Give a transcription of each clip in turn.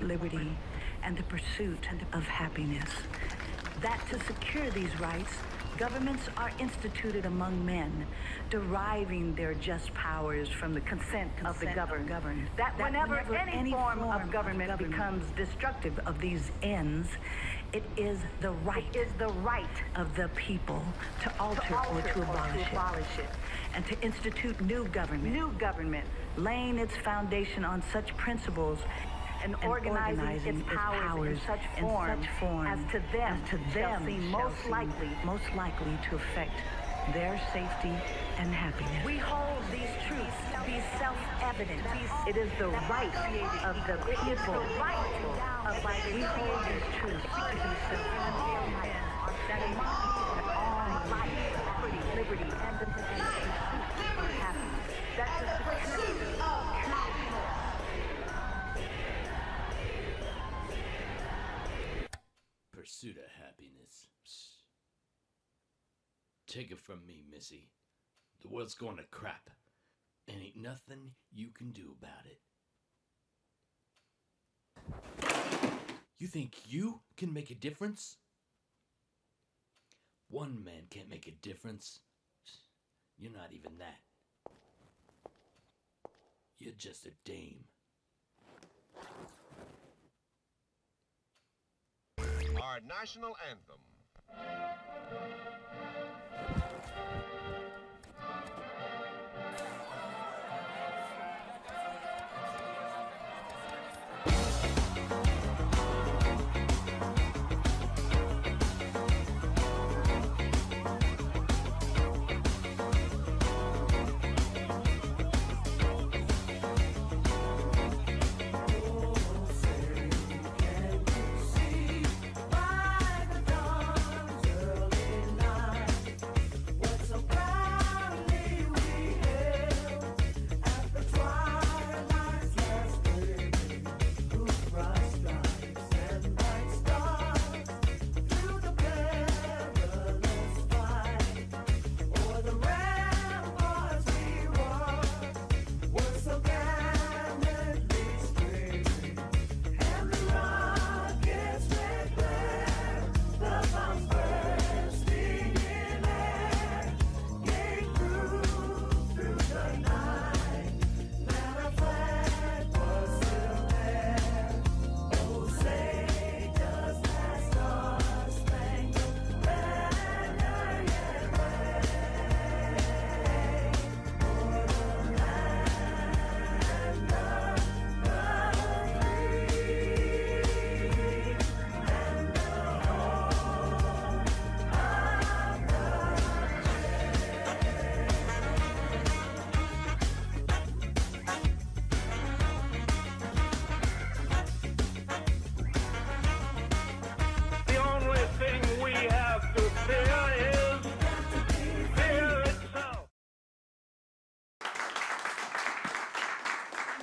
liberty, and the pursuit of happiness. That to secure these rights, governments are instituted among men, deriving their just powers from the consent of the governed. That whenever any form of government becomes destructive of these ends, it is the right of the people to alter or to abolish it, and to institute new government, laying its foundation on such principles and organizing its powers in such form as to them shall seem most likely to affect their safety and happiness. We hold these truths to be self-evident. It is the right of the people. We hold these truths to be self-evident. That all life, liberty, and the pursuit of happiness. That's the pursuit of pursuit of happiness. Take it from me, Missy. The world's going to crap, and ain't nothing you can do about it. You think you can make a difference? One man can't make a difference. You're not even that. You're just a dame. Our national anthem.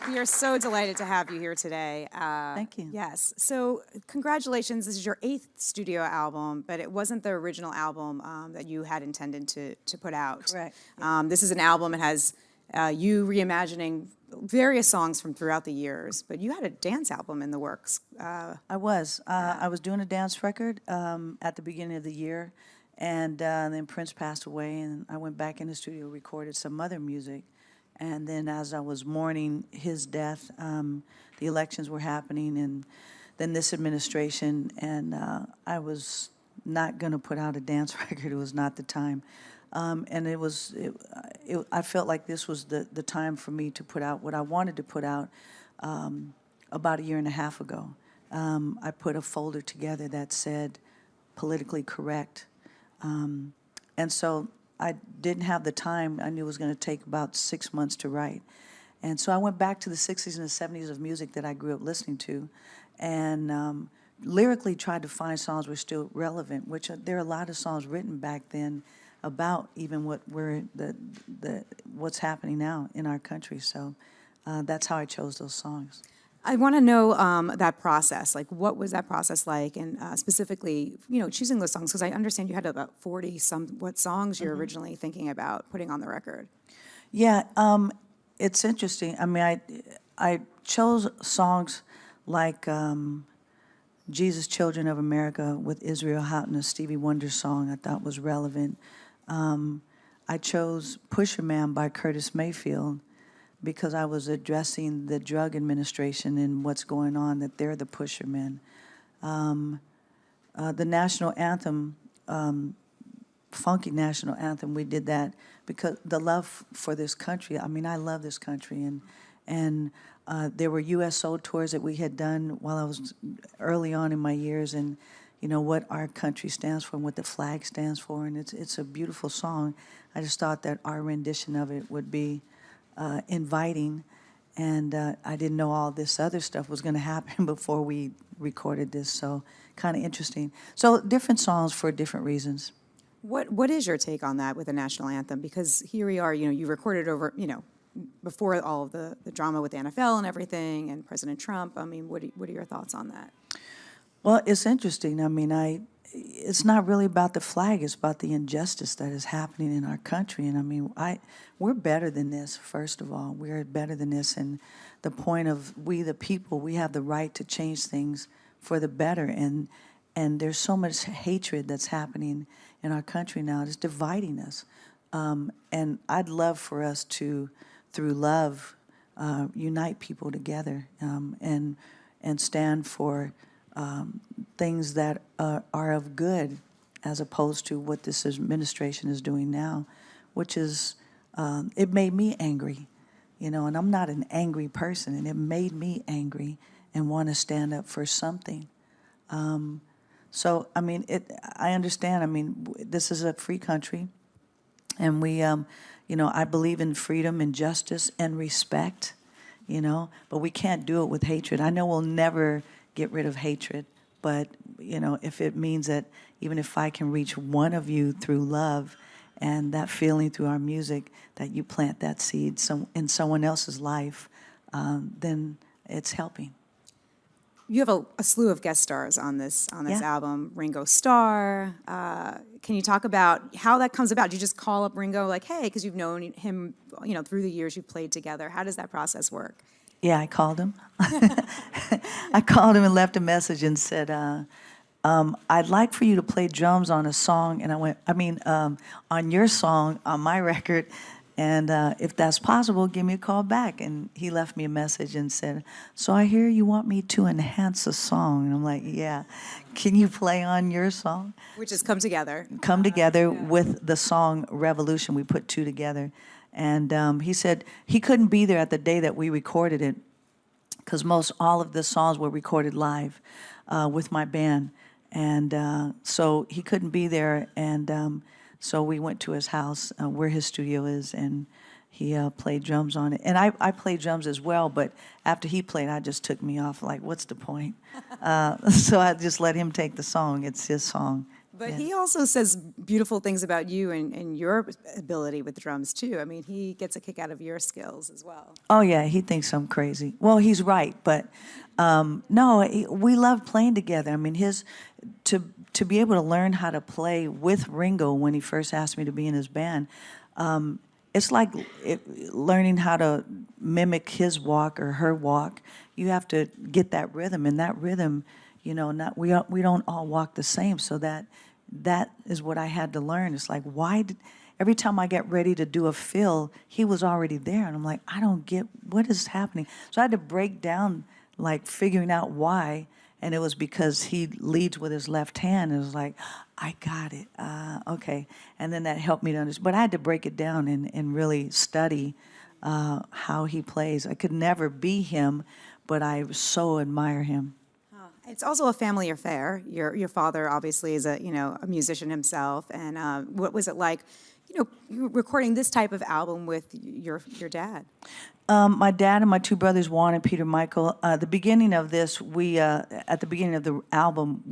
We are so delighted to have you here today. Thank you. Yes. So congratulations. This is your 8th studio album, but it wasn't the original album that you had intended to put out. Correct. This is an album that has you reimagining various songs from throughout the years, but you had a dance album in the works. I was doing a dance record at the beginning of the year, and then Prince passed away, and I went back in the studio, recorded some other music. And then as I was mourning his death, the elections were happening, and then this administration, and I was not going to put out a dance record. It was not the time. And I felt like this was the time for me to put out what I wanted to put out about a year and a half ago. I put a folder together that said politically correct. And so I didn't have the time. I knew it was going to take about 6 months to write. And so I went back to the 60s and the 70s of music that I grew up listening to, and lyrically tried to find songs that were still relevant, which there are a lot of songs written back then about even what's happening now in our country. So that's how I chose those songs. I want to know that process. Like, what was that process like? And specifically, choosing those songs, because I understand you had about 40-somewhat songs you're originally thinking about putting on the record. Yeah, it's interesting. I mean, I chose songs like Jesus, Children of America with Israel Houghton, a Stevie Wonder song I thought was relevant. I chose Pusher Man by Curtis Mayfield because I was addressing the drug administration and what's going on, that they're the pusher men. The national anthem, funky national anthem, we did that because the love for this country. I mean, I love this country, and there were USO tours that we had done while I was early on in my years, and you know what our country stands for and what the flag stands for, and it's a beautiful song. I just thought that our rendition of it would be inviting, and I didn't know all this other stuff was going to happen before we recorded this, so kind of interesting. So different songs for different reasons. What is your take on that with the national anthem? Because here we are, you recorded over, before all of the drama with the NFL and everything, and President Trump. I mean, what are your thoughts on that? Well, it's interesting. I mean, it's not really about the flag. It's about the injustice that is happening in our country. And I mean, we're better than this, first of all. We're better than this. And the point of we, the people, we have the right to change things for the better. And there's so much hatred that's happening in our country now. It's dividing us. And I'd love for us to, through love, unite people together and stand for things that are of good, as opposed to what this administration is doing now, which is, it made me angry, and I'm not an angry person, and it made me angry and want to stand up for something. So, I mean, I understand. I mean, this is a free country, and we, I believe in freedom and justice and respect, but we can't do it with hatred. I know we'll never get rid of hatred, but, if it means that even if I can reach one of you through love and that feeling through our music, that you plant that seed in someone else's life, then it's helping. You have a slew of guest stars on this Yeah. album. Ringo Starr. Can you talk about how that comes about? Do you just call up Ringo like, hey, because you've known him, through the years you've played together. How does that process work? Yeah, I called him. I called him and left a message and said, I'd like for you to play drums on a song. And I went, on your song, on my record. And if that's possible, give me a call back. And he left me a message and said, so I hear you want me to enhance a song. And I'm like, yeah. Can you play on your song? Which is Come Together. Come Together with the song Revolution. We put two together. And he said he couldn't be there at the day that we recorded it because all of the songs were recorded live with my band. And so he couldn't be there. And so we went to his house where his studio is, and he played drums on it. And I played drums as well, but after he played, I just took me off, like, what's the point? So I just let him take the song. It's his song. But he also says beautiful things about you and your ability with drums, too. I mean, he gets a kick out of your skills as well. Oh, yeah, he thinks I'm crazy. Well, he's right, but no, we love playing together. I mean, to be able to learn how to play with Ringo when he first asked me to be in his band, it's like learning how to mimic his walk or her walk. You have to get that rhythm, and that rhythm, we don't all walk the same, so that is what I had to learn. It's like, every time I get ready to do a fill, he was already there, and I'm like, I don't get what is happening. So I had to break down, like, figuring out why, and it was because he leads with his left hand, and it was like, I got it, okay. And then that helped me to understand, but I had to break it down and really study how he plays. I could never be him, but I so admire him. It's also a family affair. Your father obviously is a musician himself, and what was it like, you recording this type of album with your dad? My dad and my two brothers, Juan and Peter Michael. The beginning of this, at the beginning of the album,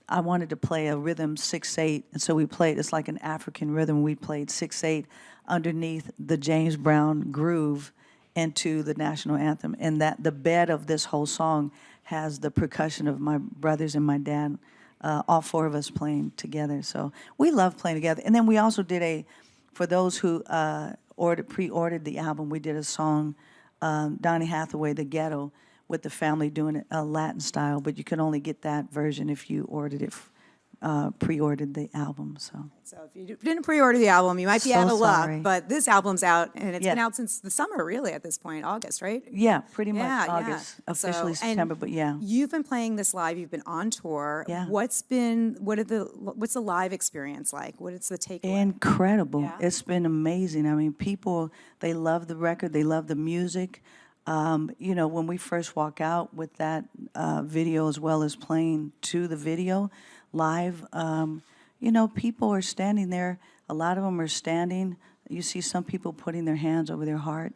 I wanted to play a rhythm 6/8, and so we played. It's like an African rhythm. We played 6/8 underneath the James Brown groove into the national anthem, and that the bed of this whole song has the percussion of my brothers and my dad, all four of us playing together. So we love playing together. And then we also did for those who pre-ordered the album, we did a song, Donny Hathaway, The Ghetto, with the family doing it Latin style, but you could only get that version if you ordered it, pre-ordered the album. So if you didn't pre-order the album, you might be So out of sorry. luck, but this album's out, and it's been Yeah. out since the summer, really, at this point, August, right? Yeah, pretty much Yeah, August, yeah. officially So- and September, but yeah. You've been playing this live. You've been on tour. Yeah. What's the live experience like? What is the takeaway? Incredible. Yeah. It's been amazing. I mean, people, they love the record, they love the music. You know, when we first walk out with that video, as well as playing to the video live, you know, people are standing there. A lot of them are standing. You see some people putting their hands over their heart.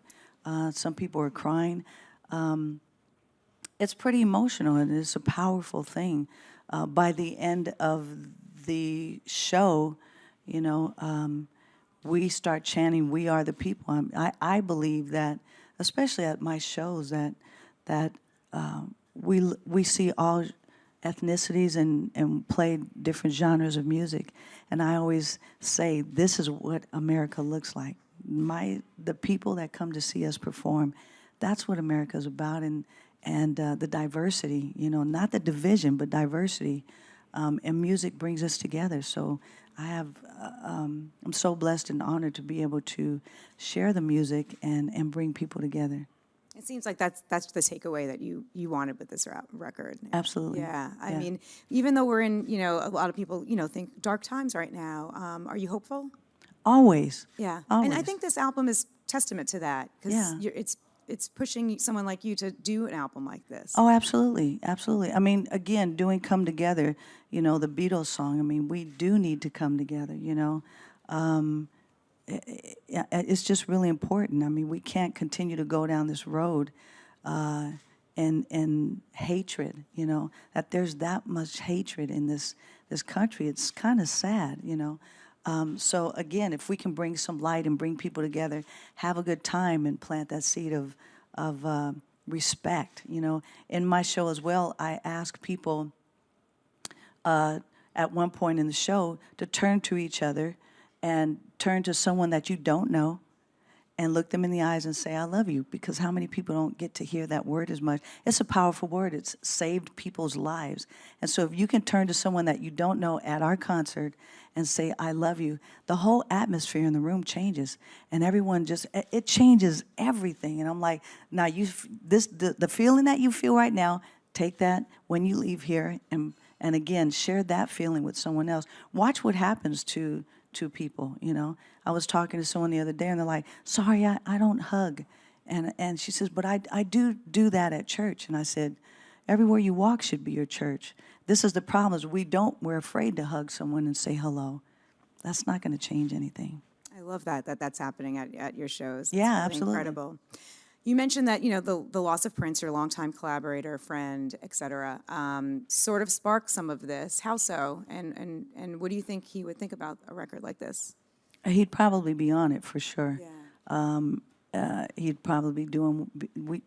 Some people are crying. It's pretty emotional, and it's a powerful thing. By the end of the show, you know, we start chanting, "We are the people." I believe that, especially at my shows, that we see all ethnicities and play different genres of music. And I always say, this is what America looks like. The people that come to see us perform, that's what America's about, and the diversity, you know, not the division, but diversity. And music brings us together. So I'm so blessed and honored to be able to share the music and bring people together. It seems like that's the takeaway that you wanted with this record. Absolutely. Yeah. I Yeah. mean, even though we're in, you know, a lot of people, you know, think dark times right now, are you hopeful? Always. Yeah. Always. And I think this album is testament to that, because Yeah. it's pushing someone like you to do an album like this. Oh, absolutely, absolutely. I mean, again, doing "Come Together," you know, the Beatles song. I mean, we do need to come together. You know, it's just really important. I mean, we can't continue to go down this road and hatred. You know, that there's that much hatred in this country. It's kind of sad. You know. So again, if we can bring some light and bring people together, have a good time, and plant that seed of respect. You know, in my show as well, I ask people at one point in the show to turn to each other and turn to someone that you don't know and look them in the eyes and say, "I love you," because how many people don't get to hear that word as much? It's a powerful word. It's saved people's lives. And so if you can turn to someone that you don't know at our concert and say, "I love you," the whole atmosphere in the room changes, and everyone just, it changes everything. And I'm like, now the feeling that you feel right now, take that when you leave here, and again, share that feeling with someone else. Watch what happens to people, you know. I was talking to someone the other day, and they're like, "Sorry, I don't hug." And she says, "But I do that at church." And I said, everywhere you walk should be your church. This is the problem, is we're afraid to hug someone and say hello. That's not going to change anything. I love that's happening at your shows. It's Yeah, really absolutely. incredible. You mentioned that, you know, the loss of Prince, your longtime collaborator, friend, et cetera, sort of sparked some of this. How so? And what do you think he would think about a record like this? He'd probably be on it for sure. Yeah. He'd probably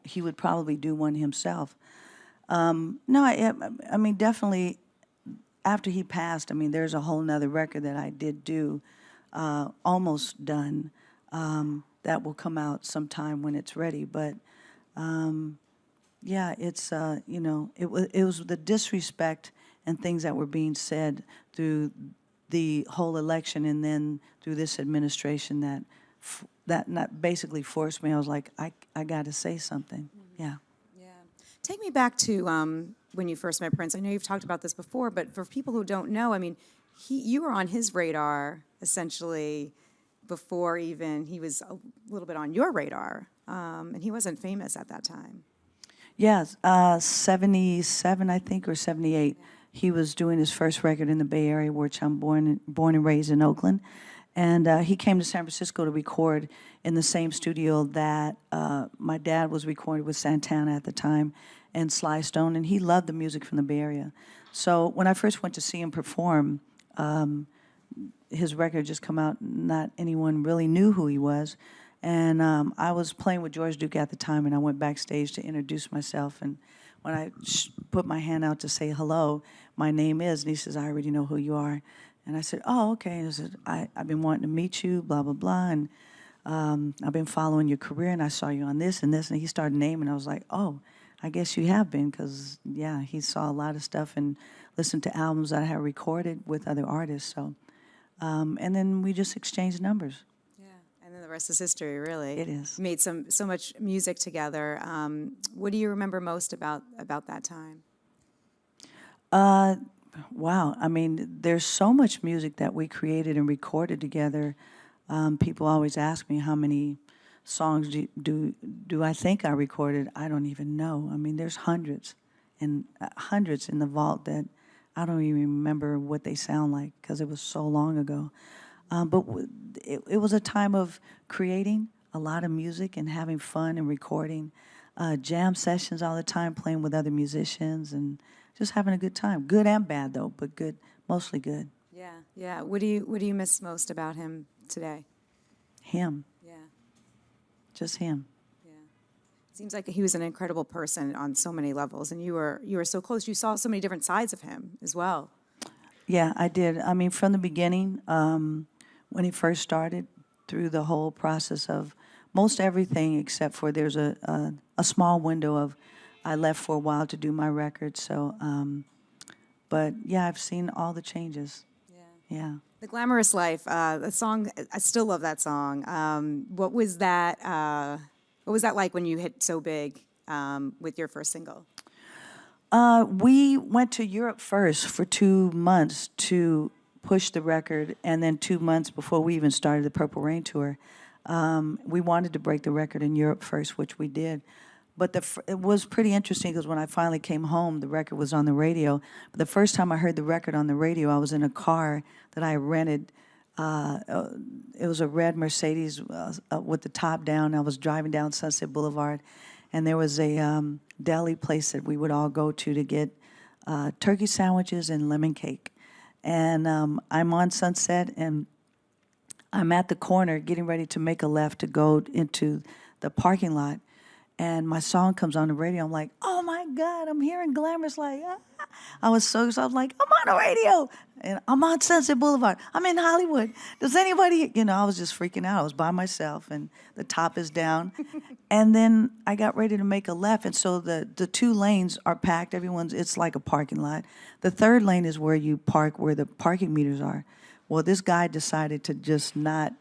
he would probably do one himself. No, I mean, definitely after he passed, I mean, there's a whole nother record that I did do, almost done, that will come out sometime when it's ready. But yeah, it's, you know, it was the disrespect and things that were being said through the whole election, and then through this administration that basically forced me. I was like, I got to say something. Yeah. Yeah. Take me back to when you first met Prince. I know you've talked about this before, but for people who don't know, I mean, you were on his radar essentially before even he was a little bit on your radar, and he wasn't famous at that time. Yes, 77, I think, or 78. He was doing his first record in the Bay Area, which I'm born and raised in Oakland. And he came to San Francisco to record in the same studio that my dad was recording with Santana at the time and Sly Stone, and he loved the music from the Bay Area. So when I first went to see him perform, his record just come out, not anyone really knew who he was. And I was playing with George Duke at the time, and I went backstage to introduce myself. And when I put my hand out to say hello, my name is, and he says, "I already know who you are." And I said, "Oh, okay." And I said, I've been wanting to meet you, blah, blah, blah. And I've been following your career, and I saw you on this and this. And he started naming. I was like, oh, I guess you have been, because, yeah, he saw a lot of stuff and listened to albums that I had recorded with other artists. So, and then we just exchanged numbers. Yeah, and then the rest is history, really. It is. You made so much music together. What do you remember most about that time? Wow. I mean, there's so much music that we created and recorded together. People always ask me how many songs do I think I recorded. I don't even know. I mean, there's hundreds and hundreds in the vault that I don't even remember what they sound like because it was so long ago. But it was a time of creating a lot of music and having fun and recording, jam sessions all the time, playing with other musicians and just having a good time. Good and bad though, but good, mostly good. Yeah, yeah. What do you miss most about him today? Him, Yeah, just him. yeah. Seems like he was an incredible person on so many levels, and you were so close. You saw so many different sides of him as well. Yeah, I did. I mean, from the beginning, when he first started, through the whole process of most everything except for there's a small window of I left for a while to do my record. So, but yeah, I've seen all the changes. Yeah. Yeah. The Glamorous Life, the song, I still love that song. What was that like when you hit so big with your first single? We went to Europe first for 2 months to push the record, and then 2 months before we even started the Purple Rain tour, we wanted to break the record in Europe first, which we did. But it was pretty interesting because when I finally came home, the record was on the radio. But the first time I heard the record on the radio, I was in a car that I rented. It was a red Mercedes with the top down. I was driving down Sunset Boulevard, and there was a deli place that we would all go to get turkey sandwiches and lemon cake. And I'm on Sunset, and I'm at the corner getting ready to make a left to go into the parking lot. And my song comes on the radio. I'm like, oh my God, I'm hearing Glamorous Life. Ah. I was so excited. I'm like, I'm on the radio. And I'm on Sunset Boulevard. I'm in Hollywood. Does anybody, I was just freaking out. I was by myself and the top is down. And then I got ready to make a left. And so the 2 lanes are packed. It's like a parking lot. The 3rd lane is where you park, where the parking meters are. Well, this guy decided to just not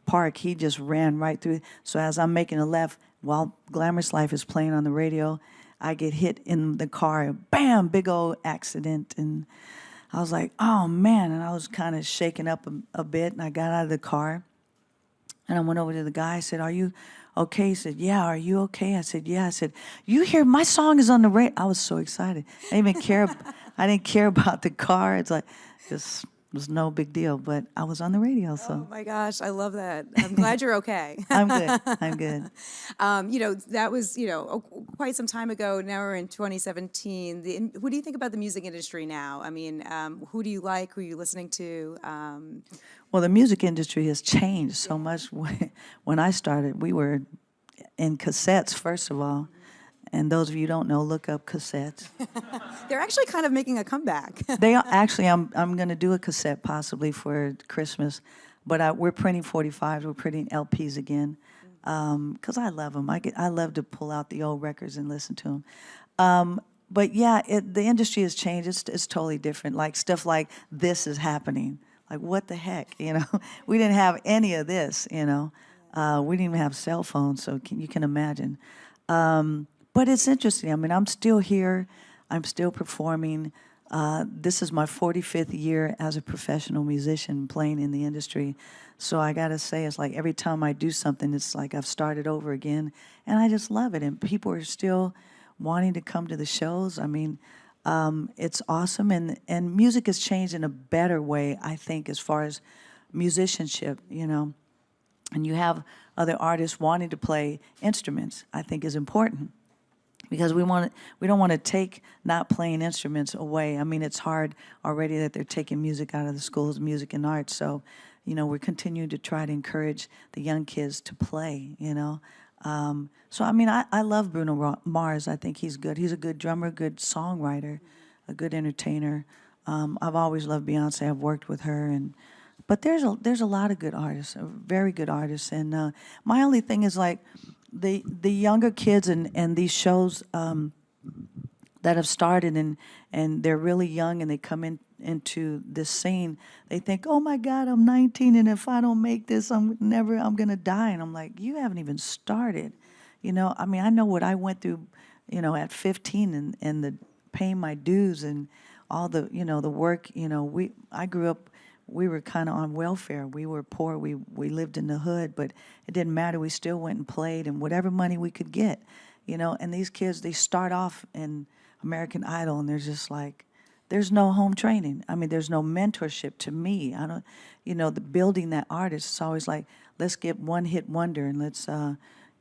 park. He just ran right through. So as I'm making a left, while Glamorous Life is playing on the radio, I get hit in the car. Bam! Big old accident. And I was like, oh, man. And I was kind of shaken up a bit. And I got out of the car. And I went over to the guy. I said, are you okay? He said, yeah. Are you okay? I said, yeah. I said, you hear my song is on the radio. I was so excited. I didn't care about the car. It's like, just was no big deal, but I was on the radio, so. Oh my gosh, I love that. I'm glad you're okay. I'm good. I'm good. That was, quite some time ago. Now we're in 2017. What do you think about the music industry now? I mean, who do you like? Who are you listening to? Well, the music industry has changed so much. When I started, we were in cassettes, first of all. And those of you who don't know, look up Cassettes. They're actually kind of making a comeback. They are actually. I'm going to do a cassette possibly for Christmas, but we're printing 45s. We're printing LPs again because I love them. I love to pull out the old records and listen to them. But yeah, the industry has changed. It's totally different. Like stuff like this is happening. Like what the heck, We didn't have any of this, We didn't even have cell phones, so you can imagine. But it's interesting. I mean, I'm still here. I'm still performing. This is my 45th year as a professional musician playing in the industry. So I got to say, it's like every time I do something, it's like I've started over again. And I just love it. And people are still wanting to come to the shows. I mean, it's awesome. And music has changed in a better way, I think, as far as musicianship, And you have other artists wanting to play instruments, I think is important. Because we don't want to take not playing instruments away. I mean, it's hard already that they're taking music out of the schools, music and art. So, we're continuing to try to encourage the young kids to play, So, I mean, I love Bruno Mars. I think he's good. He's a good drummer, good songwriter, a good entertainer. I've always loved Beyoncé. I've worked with her. But there's a lot of good artists, very good artists. And my only thing is like, the younger kids and these shows that have started and they're really young and they come into this scene, they think, oh my God, I'm 19 and if I don't make this, I'm gonna die. And I'm like, you haven't even started. You know, I mean, I know what I went through, you know, at 15 and the paying my dues and all the, you know, the work, you know, I grew up, we were kind of on welfare. We were poor. We lived in the hood, but it didn't matter. We still went and played and whatever money we could get, you know. And these kids, they start off in American Idol and they're just like, there's no home training. I mean, there's no mentorship to me. I don't, you know, the building that artist, it's always like, let's get one hit wonder and let's,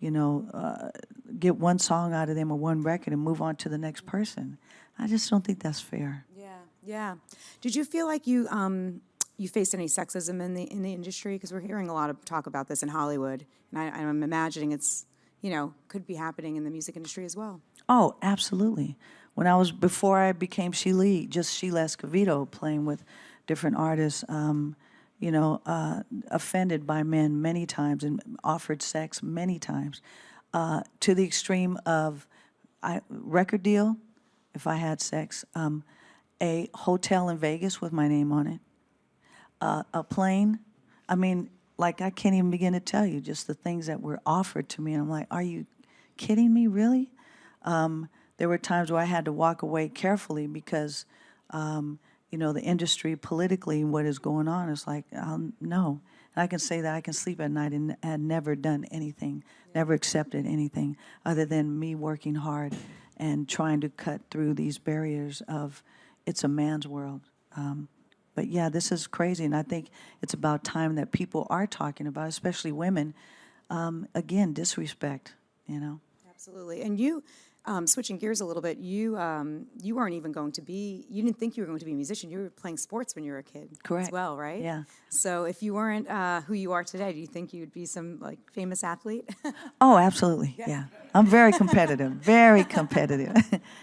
you know, get one song out of them or one record and move on to the next person. I just don't think that's fair. Yeah, yeah. Did you feel like you faced any sexism in the industry? Because we're hearing a lot of talk about this in Hollywood, and I'm imagining it's, you know, could be happening in the music industry as well. Oh, absolutely. Before I became Sheila E, just Sheila Escovedo, playing with different artists, you know, offended by men many times and offered sex many times, to the extreme of record deal, if I had sex, a hotel in Vegas with my name on it, a plane. I mean, like I can't even begin to tell you just the things that were offered to me. And I'm like, are you kidding me, really? There were times where I had to walk away carefully because, you know, the industry politically, what is going on is like, no. And I can say that I can sleep at night and had never done anything, never accepted anything other than me working hard and trying to cut through these barriers of it's a man's world. But yeah, this is crazy, and I think it's about time that people are talking about, especially women, again, disrespect, you know. Absolutely. And you, switching gears a little bit, you weren't even going to be, you didn't think you were going to be a musician. You were playing sports when you were a kid. Correct. As well, right? Yeah. So if you weren't who you are today, do you think you'd be some, like, famous athlete? Oh, absolutely, yeah. I'm very competitive, very competitive.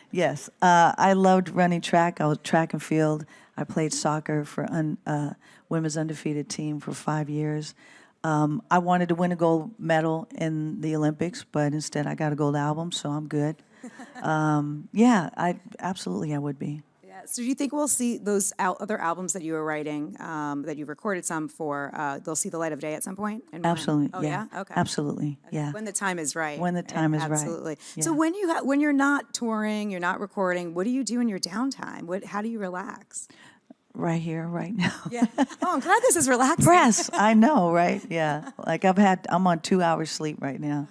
Yes, I loved running track. I was track and field. I played soccer for women's undefeated team for 5 years. I wanted to win a gold medal in the Olympics, but instead I got a gold album, so I'm good. Yeah, I would be. Yeah. So do you think we'll see those other albums that you were writing, that you recorded some for, they'll see the light of day at some point? And when? Absolutely, Oh, yeah. yeah? Okay. Absolutely, yeah. When the time is right. When the time is right. Absolutely. Yeah. So when you're not touring, you're not recording, what do you do in your downtime? How do you relax? Right here, right now. Yeah. Oh, I'm glad this is relaxing. Press, I know, right? Yeah, like I'm on 2 hours sleep right now.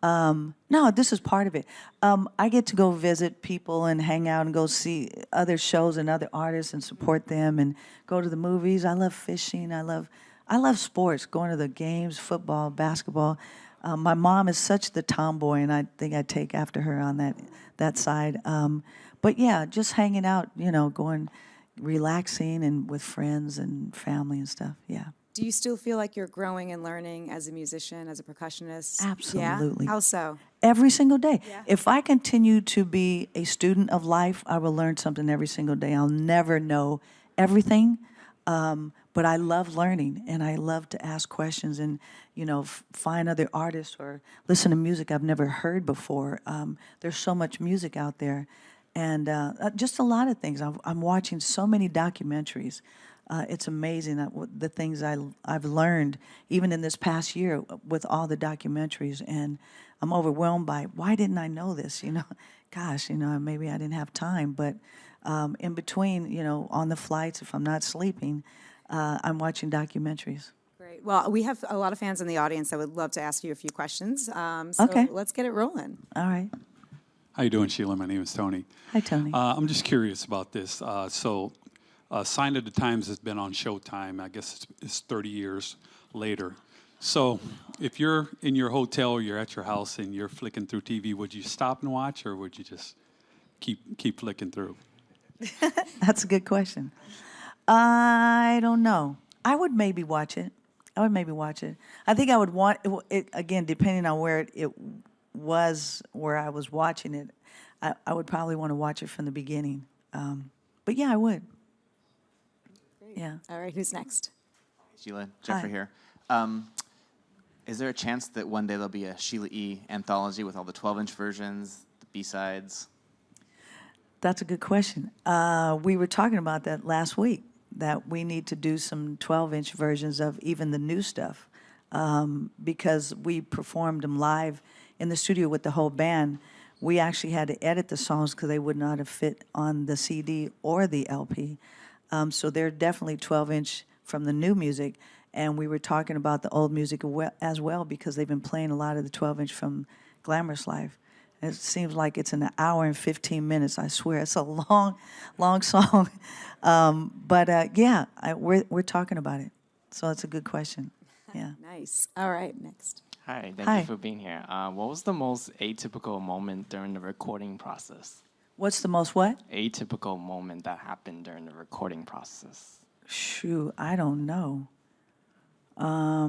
No, this is part of it. I get to go visit people and hang out and go see other shows and other artists and support them and go to the movies. I love fishing. I love sports, going to the games, football, basketball. My mom is such the tomboy, and I think I take after her on that side. But yeah, just hanging out, you know, going, relaxing and with friends and family and stuff, yeah. Do you still feel like you're growing and learning as a musician, as a percussionist? Absolutely. Yeah? How so? Every single day. Yeah. If I continue to be a student of life, I will learn something every single day. I'll never know everything, but I love learning, and I love to ask questions and, you know, find other artists or listen to music I've never heard before. There's so much music out there, and just a lot of things. I'm watching so many documentaries. It's amazing the things I've learned, even in this past year with all the documentaries, and I'm overwhelmed by why didn't I know this? You know, gosh, you know, maybe I didn't have time, but in between, you know, on the flights, if I'm not sleeping, I'm watching documentaries. Great. Well, we have a lot of fans in the audience that would love to ask you a few questions. So Okay. let's get it rolling. All right. How you doing, Sheila? My name is Tony. Hi, Tony. I'm just curious about this. Sign of the Times has been on Showtime. I guess it's 30 years later. So if you're in your hotel or you're at your house and you're flicking through TV, would you stop and watch, or would you just keep flicking through? That's a good question. I don't know. I would maybe watch it. I think I would want it again, depending on where it was, where I was watching it. I would probably want to watch it from the beginning. But yeah, I would. Great. Yeah. All right, who's next? Sheila, Jeffrey Hi. here. Is there a chance that one day there'll be a Sheila E. anthology with all the 12-inch versions, the B-sides? That's a good question. We were talking about that last week, that we need to do some 12-inch versions of even the new stuff, because we performed them live in the studio with the whole band. We actually had to edit the songs because they would not have fit on the CD or the LP. So they're definitely 12-inch from the new music. And we were talking about the old music as well, because they've been playing a lot of the 12-inch from Glamorous Life. It seems like it's an hour and 15 minutes. I swear, it's a long, long song. We're talking about it. So it's a good question. Yeah. Nice. All right, next. Hi, thank you for being here. What was the most atypical moment during the recording process? What's the most what? Atypical moment that happened during the recording process. Shoot, I don't know. I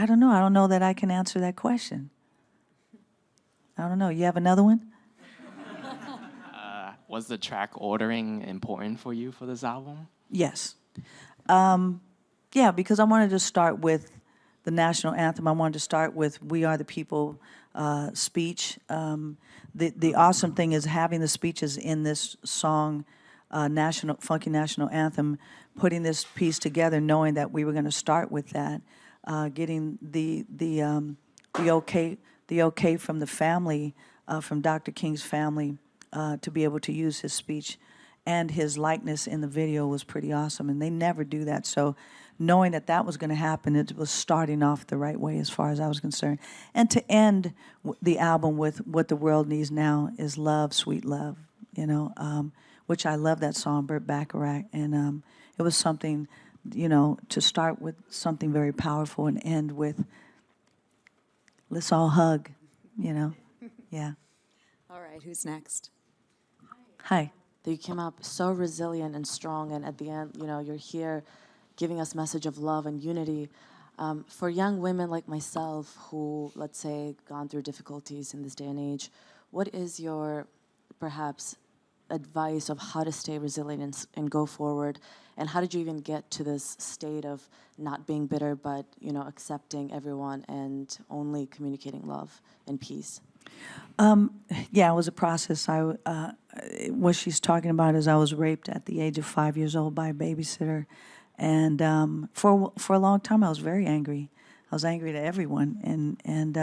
don't know. I don't know that I can answer that question. I don't know. You have another one? Was the track ordering important for you for this album? Yes. Yeah, because I wanted to start with the national anthem. I wanted to start with "We Are the People" speech. The awesome thing is having the speeches in this song, funky national anthem, putting this piece together, knowing that we were going to start with that, getting the okay from the family, from Dr. King's family, to be able to use his speech and his likeness in the video was pretty awesome, and they never do that. So knowing that that was going to happen, it was starting off the right way as far as I was concerned. And to end the album with "What the World Needs Now is Love, Sweet Love," which I love that song, Burt Bacharach, and it was something, to start with something very powerful and end with, let's all hug, yeah. All right, who's next? Hi. You came up so resilient and strong, and at the end, you're here giving us a message of love and unity. For young women like myself who, let's say, gone through difficulties in this day and age, what is your, perhaps, advice of how to stay resilient and go forward? And how did you even get to this state of not being bitter, but, accepting everyone and only communicating love and peace? Yeah, it was a process. What she's talking about is I was raped at the age of 5 years old by a babysitter. And for a long time, I was very angry. I was angry at everyone and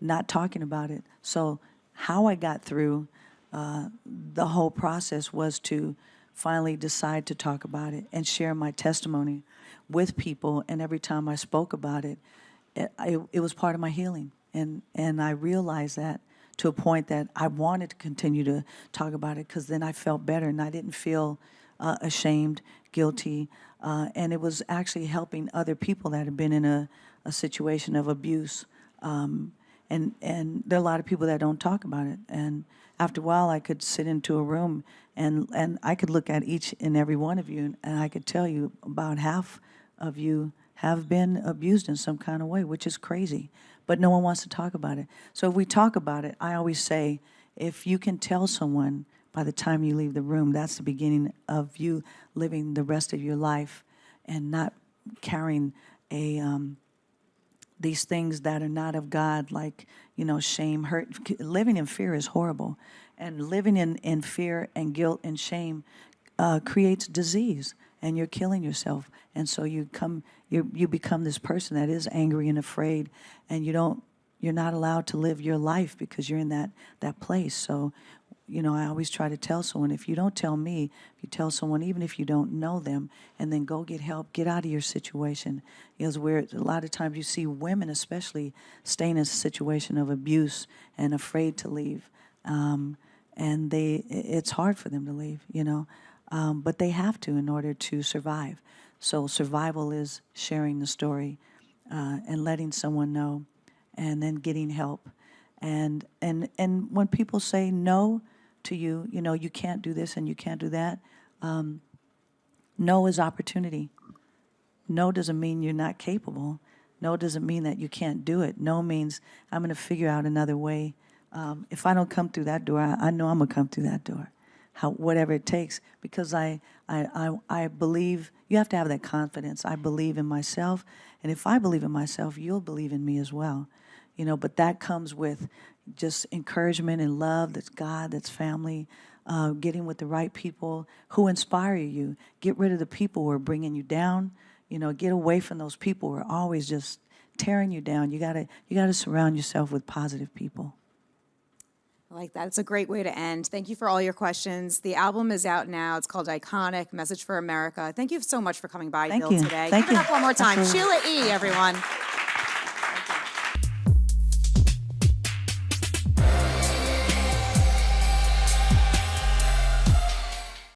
not talking about it. So how I got through the whole process was to finally decide to talk about it and share my testimony with people. And every time I spoke about it, it was part of my healing. And I realized that to a point that I wanted to continue to talk about it, because then I felt better and I didn't feel ashamed, guilty. And it was actually helping other people that had been in a situation of abuse. And there are a lot of people that don't talk about it. And after a while, I could sit into a room and I could look at each and every one of you, and I could tell you about half of you have been abused in some kind of way, which is crazy. But no one wants to talk about it. So if we talk about it, I always say, if you can tell someone by the time you leave the room, that's the beginning of you living the rest of your life and not carrying these things that are not of God, like, shame, hurt. Living in fear is horrible. And living in fear and guilt and shame creates disease, and you're killing yourself. And so you become this person that is angry and afraid, and you're not allowed to live your life because you're in that place. So, I always try to tell someone, if you don't tell me, if you tell someone, even if you don't know them, and then go get help, get out of your situation. Because a lot of times you see women especially staying in a situation of abuse and afraid to leave. And it's hard for them to leave, but they have to in order to survive. So survival is sharing the story and letting someone know, and then getting help. And when people say no to you, you can't do this and you can't do that, no is opportunity. No doesn't mean you're not capable. No doesn't mean that you can't do it. No means I'm going to figure out another way. If I don't come through that door, I know I'm going to come through that door. whatever it takes, because I believe you have to have that confidence. I believe in myself, and if I believe in myself, you'll believe in me as well. You know, but that comes with just encouragement and love. That's God, that's family, getting with the right people who inspire you. Get rid of the people who are bringing you down. You know, get away from those people who are always just tearing you down. You gotta surround yourself with positive people. I like that. It's a great way to end. Thank you for all your questions. The album is out now. It's called Iconic, Message for America. Thank you so much for coming by, Thank Bill, you. today. Thank Give it you. up one more time. Absolutely. Sheila E., everyone.